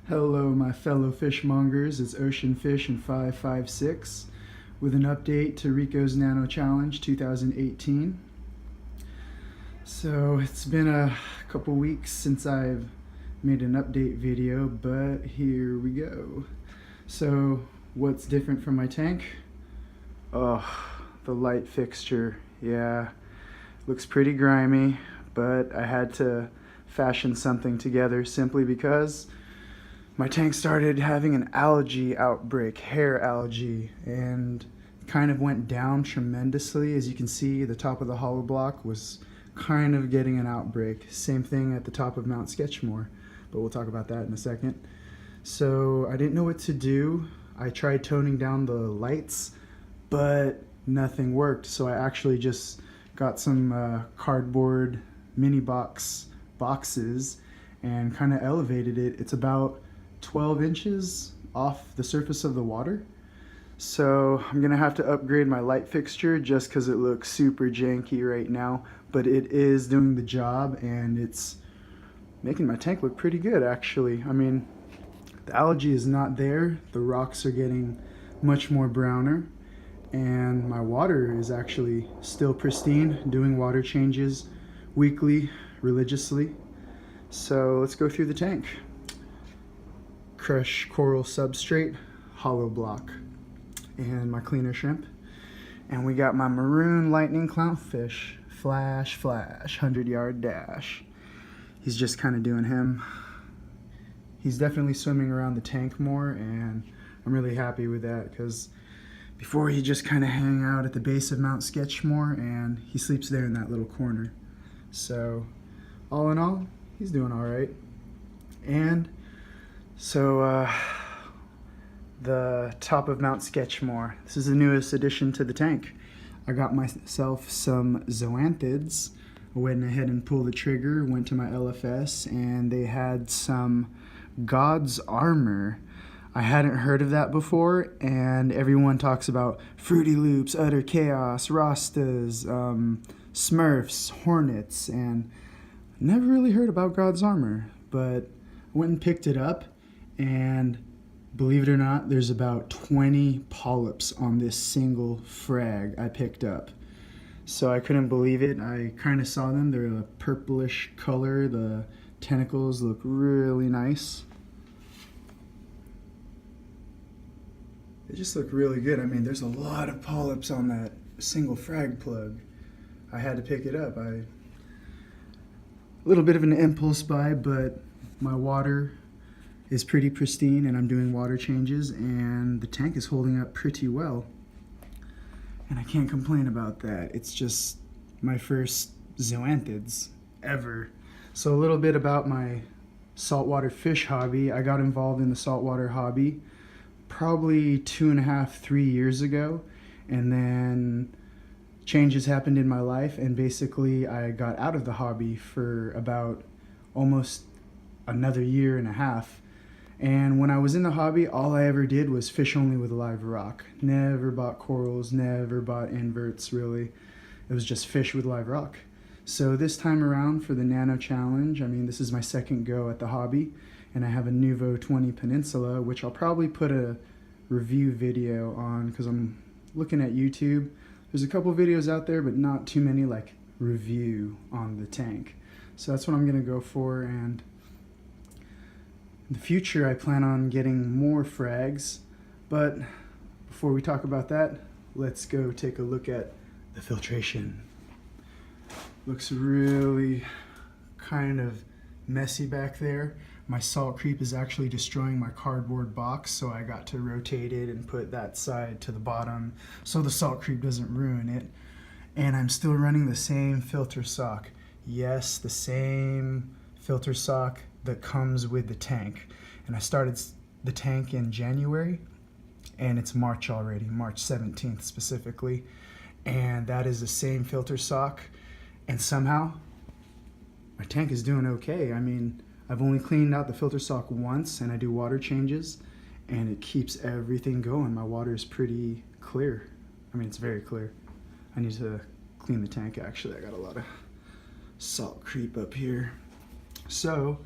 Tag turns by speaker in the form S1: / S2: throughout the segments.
S1: Hello my fellow fishmongers, it's OceanFish556 with an update to Rico's Nano Challenge 2018. So it's been a couple weeks since I've made an update video, but here we go. So what's different from my tank? Oh, the light fixture. Yeah, looks pretty grimy, but I had to fashion something together simply because my tank started having an algae outbreak, hair algae, and kind of went down tremendously. As you can see, the top of the hollow block was kind of getting an outbreak. Same thing at the top of Mount Sketchmore, but we'll talk about that in a second. So I didn't know what to do. I tried toning down the lights, but nothing worked. So I actually just got some cardboard mini boxes and kind of elevated it. It's about 12 inches off the surface of the water. So I'm gonna have to upgrade my light fixture just because it looks super janky right now, but it is doing the job and it's making my tank look pretty good actually. I mean, the algae is not there, the rocks are getting much more browner, and my water is actually still pristine, doing water changes weekly, religiously. So let's go through the tank. Crushed coral substrate, hollow block, and my cleaner shrimp. And we got my maroon lightning clownfish, flash, 100-yard dash. He's just kind of doing him. He's definitely swimming around the tank more, and I'm really happy with that because before he just kind of hang out at the base of Mount Sketchmore, and he sleeps there in that little corner. So all in all, he's doing all right. And so the top of Mount Sketchmore, this is the newest addition to the tank. I got myself some zoanthids. I went ahead and pulled the trigger, went to my LFS, and they had some God's Armor. I hadn't heard of that before, and everyone talks about Fruity Loops, Utter Chaos, Rastas, Smurfs, Hornets, and never really heard about God's Armor, but I went and picked it up. And believe it or not, there's about 20 polyps on this single frag I picked up. So I couldn't believe it. I kind of saw them. They're a purplish color. The tentacles look really nice. They just look really good. I mean, there's a lot of polyps on that single frag plug. I had to pick it up. A little bit of an impulse buy, but my water is pretty pristine and I'm doing water changes and the tank is holding up pretty well. And I can't complain about that. It's just my first zoanthids ever. So a little bit about my saltwater fish hobby. I got involved in the saltwater hobby probably 2.5, 3 years ago, and then changes happened in my life and basically I got out of the hobby for about almost another 1.5 years. And when I was in the hobby, all I ever did was fish only with live rock. Never bought corals, never bought inverts really. It was just fish with live rock. So this time around for the Nano Challenge, I mean, this is my second go at the hobby, and I have a Nuvo 20 Peninsula, which I'll probably put a review video on because I'm looking at YouTube. There's a couple videos out there, but not too many like review on the tank. So that's what I'm gonna go for, and in the future, I plan on getting more frags, but before we talk about that, let's go take a look at the filtration. Looks really kind of messy back there. My salt creep is actually destroying my cardboard box, so I got to rotate it and put that side to the bottom so the salt creep doesn't ruin it. And I'm still running the same filter sock. Yes, the same filter sock that comes with the tank. And I started the tank in January and it's March already, March 17th specifically, and that is the same filter sock, and somehow my tank is doing okay. I mean, I've only cleaned out the filter sock once and I do water changes and it keeps everything going. My water is pretty clear. I mean, it's very clear. I need to clean the tank actually. I got a lot of salt creep up here. So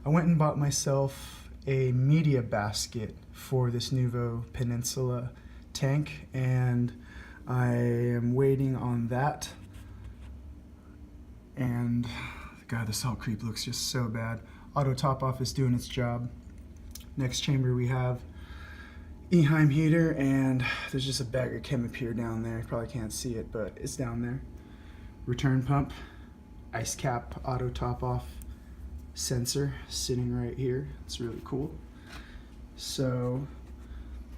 S1: I went and bought myself a media basket for this Nuvo Peninsula tank, and I am waiting on that. And God, the salt creep looks just so bad. Auto top off is doing its job. Next chamber we have Eheim heater, and there's just a bag of chem here down there. You probably can't see it, but it's down there. Return pump, ice cap, auto top off sensor sitting right here. It's really cool. So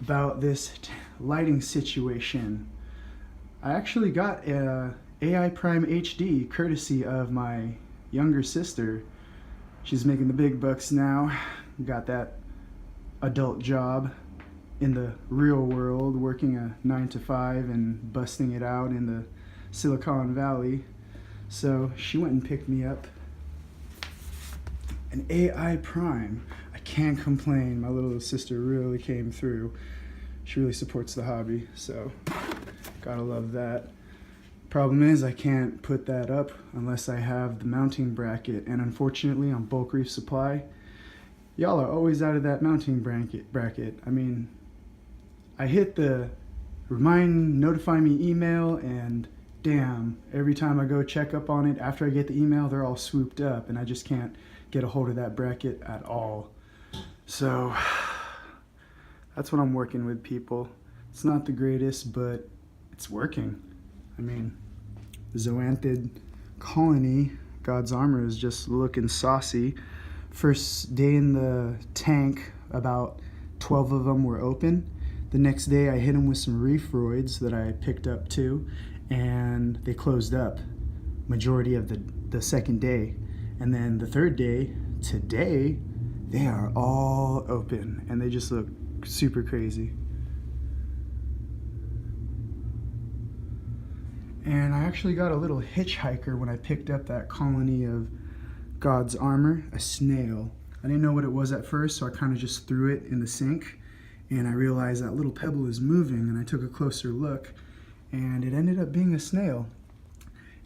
S1: about this lighting situation, I actually got a AI Prime HD courtesy of my younger sister. She's making the big bucks now. Got that adult job in the real world, working a 9 to 5 and busting it out in the Silicon Valley. So she went and picked me up an AI Prime. I can't complain. My little sister really came through. She really supports the hobby, so gotta love that. Problem is, I can't put that up unless I have the mounting bracket, and unfortunately on Bulk Reef Supply, y'all are always out of that mounting bracket. I mean, I hit the notify me email, and damn, every time I go check up on it, after I get the email, they're all swooped up, and I just can't get a hold of that bracket at all. So that's what I'm working with, people. It's not the greatest, but it's working. I mean, the zoanthid colony, God's armor, is just looking saucy. First day in the tank, about 12 of them were open. The next day I hit them with some reefroids that I picked up too, and they closed up majority of the second day. And then the third day, today, they are all open and they just look super crazy. And I actually got a little hitchhiker when I picked up that colony of God's armor, a snail. I didn't know what it was at first, so I kind of just threw it in the sink, and I realized that little pebble is moving, and I took a closer look, and it ended up being a snail.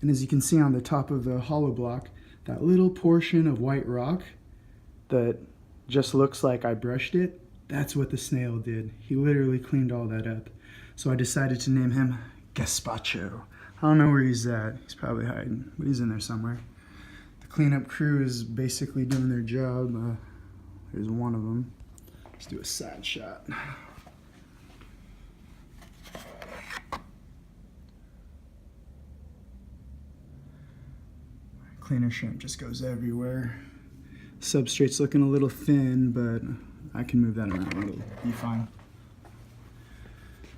S1: And as you can see on the top of the hollow block, that little portion of white rock that just looks like I brushed it, that's what the snail did. He literally cleaned all that up. So I decided to name him Gazpacho. I don't know where he's at. He's probably hiding, but he's in there somewhere. The cleanup crew is basically doing their job. There's one of them. Let's do a side shot. Cleaner shrimp just goes everywhere. Substrate's looking a little thin, but I can move that around. It'll be fine.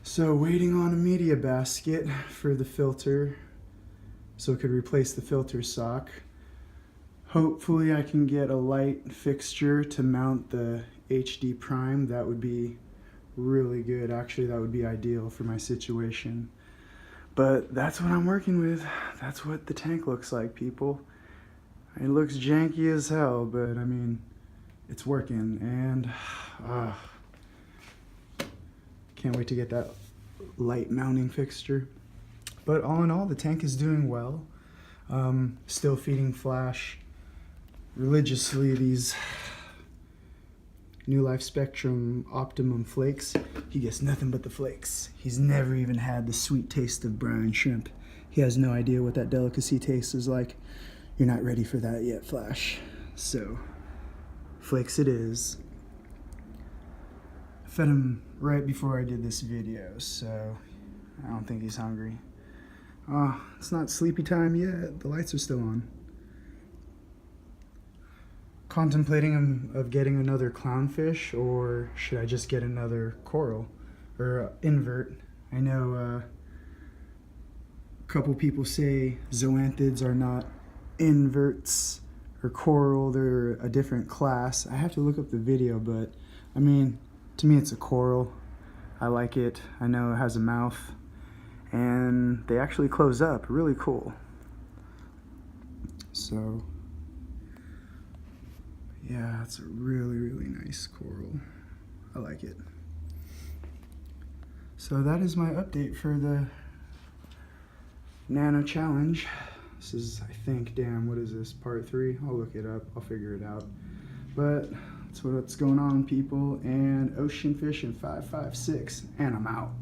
S1: So waiting on a media basket for the filter so it could replace the filter sock. Hopefully I can get a light fixture to mount the HD Prime. That would be really good. Actually, that would be ideal for my situation. But that's what I'm working with. That's what the tank looks like, people. It looks janky as hell, but I mean, it's working, and can't wait to get that light mounting fixture. But all in all, the tank is doing well. Still feeding Flash religiously these New Life Spectrum Optimum flakes. He gets nothing but the flakes. He's never even had the sweet taste of brine shrimp. He has no idea what that delicacy taste is like. You're not ready for that yet, Flash. So, flakes it is. I fed him right before I did this video, so I don't think he's hungry. It's not sleepy time yet. The lights are still on. Contemplating of getting another clownfish, or should I just get another coral or invert? I know a couple people say zoanthids are not inverts or coral, they're a different class. I have to look up the video, but I mean, to me it's a coral. I like it. I know it has a mouth and they actually close up. Really cool. So yeah, it's a really, really nice coral. I like it. So that is my update for the Nano challenge. This is, I think, damn, what is this, part 3? I'll look it up, I'll figure it out. But That's what's going on, people. And OceanFish556, and I'm out.